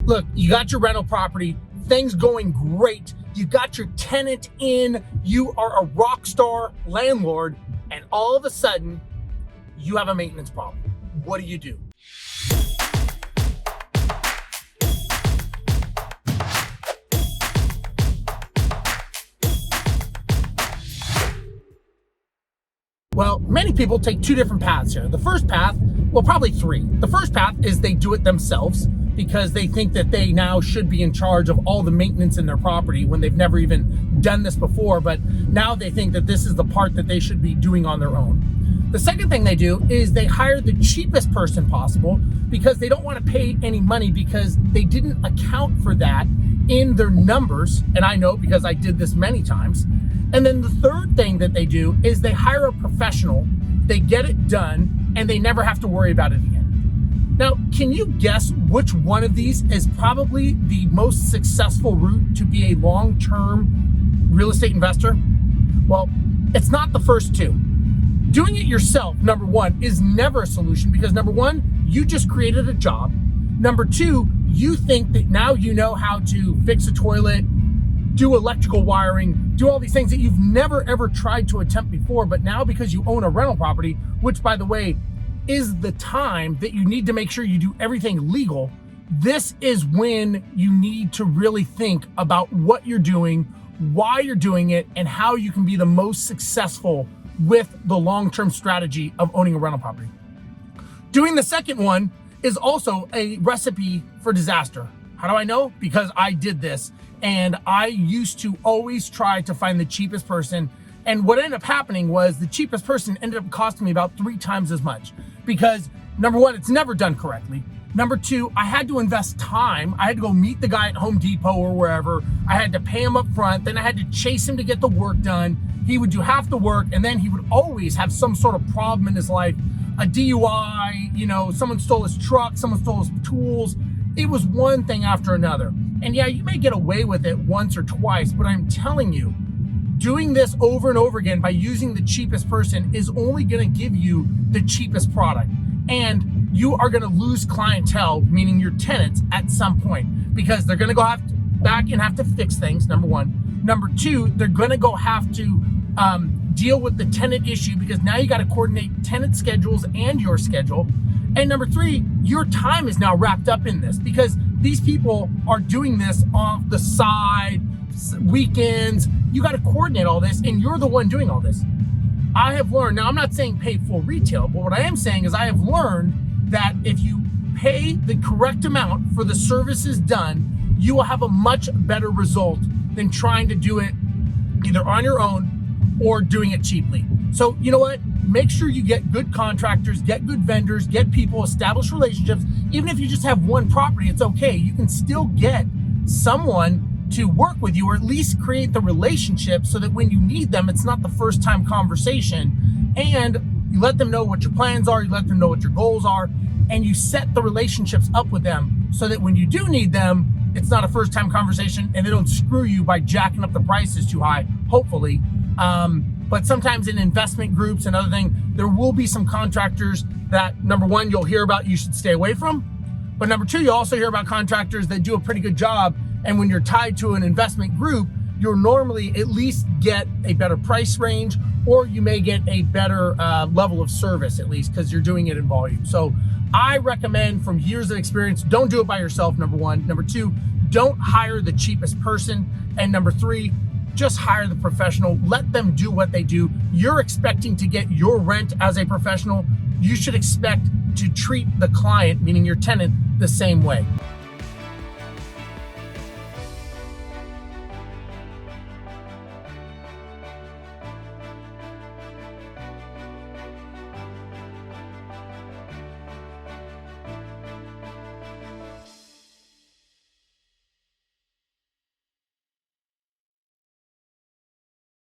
Look, you got your rental property, things going great. You got your tenant in, you are a rock star landlord, and all of a sudden, you have a maintenance problem. What do? Well, many people take two different paths here. The first path, well, probably three. The first path is they do it themselves because they think that they now should be in charge of all the maintenance in their property when they've never even done this before, but now they think that this is the part that they should be doing on their own. The second thing they do is they hire the cheapest person possible because they don't want to pay any money because they didn't account for that in their numbers. And I know because I did this many times. And then the third thing that they do is they hire a professional, they get it done, and they never have to worry about it again. Now, can you guess which one of these is probably the most successful route to be a long-term real estate investor? Well, it's not the first two. Doing it yourself, number one, is never a solution because number one, you just created a job. Number two, you think that now you know how to fix a toilet, do electrical wiring, do all these things that you've never ever tried to attempt before, but now because you own a rental property, which by the way, is the time that you need to make sure you do everything legal, this is when you need to really think about what you're doing, why you're doing it, and how you can be the most successful with the long-term strategy of owning a rental property. Doing the second one is also a recipe for disaster. How do I know? Because I did this. And I used to always try to find the cheapest person. And what ended up happening was the cheapest person ended up costing me about 3 times as much. Because number one, it's never done correctly. Number two, I had to invest time. I had to go meet the guy at Home Depot or wherever. I had to pay him up front. Then I had to chase him to get the work done. He would do half the work. And then he would always have some sort of problem in his life. A DUI, someone stole his truck, someone stole his tools. It was one thing after another. And yeah, you may get away with it once or twice, but I'm telling you, doing this over and over again by using the cheapest person is only gonna give you the cheapest product. And you are gonna lose clientele, meaning your tenants, at some point, because they're gonna go back and have to fix things, number one. Number two, they're gonna go have to deal with the tenant issue because now you gotta coordinate tenant schedules and your schedule. And number three, your time is now wrapped up in this because these people are doing this off the side, weekends. You got to coordinate all this and you're the one doing all this. I have learned, now I'm not saying pay full retail, but what I am saying is I have learned that if you pay the correct amount for the services done, you will have a much better result than trying to do it either on your own or doing it cheaply. So you know what? Make sure you get good contractors, get good vendors, get people, establish relationships. Even if you just have one property, it's okay. You can still get someone to work with you or at least create the relationship so that when you need them, it's not the first time conversation. And you let them know what your plans are, you let them know what your goals are, and you set the relationships up with them so that when you do need them, it's not a first time conversation and they don't screw you by jacking up the prices too high, hopefully. But sometimes in investment groups and other things, there will be some contractors that, number one, you'll hear about you should stay away from. But number two, you'll also hear about contractors that do a pretty good job. And when you're tied to an investment group, you'll normally at least get a better price range, or you may get a better level of service at least because you're doing it in volume. So I recommend from years of experience, don't do it by yourself, number one. Number two, don't hire the cheapest person. And number three, just hire the professional, let them do what they do. You're expecting to get your rent as a professional. You should expect to treat the client, meaning your tenant, the same way.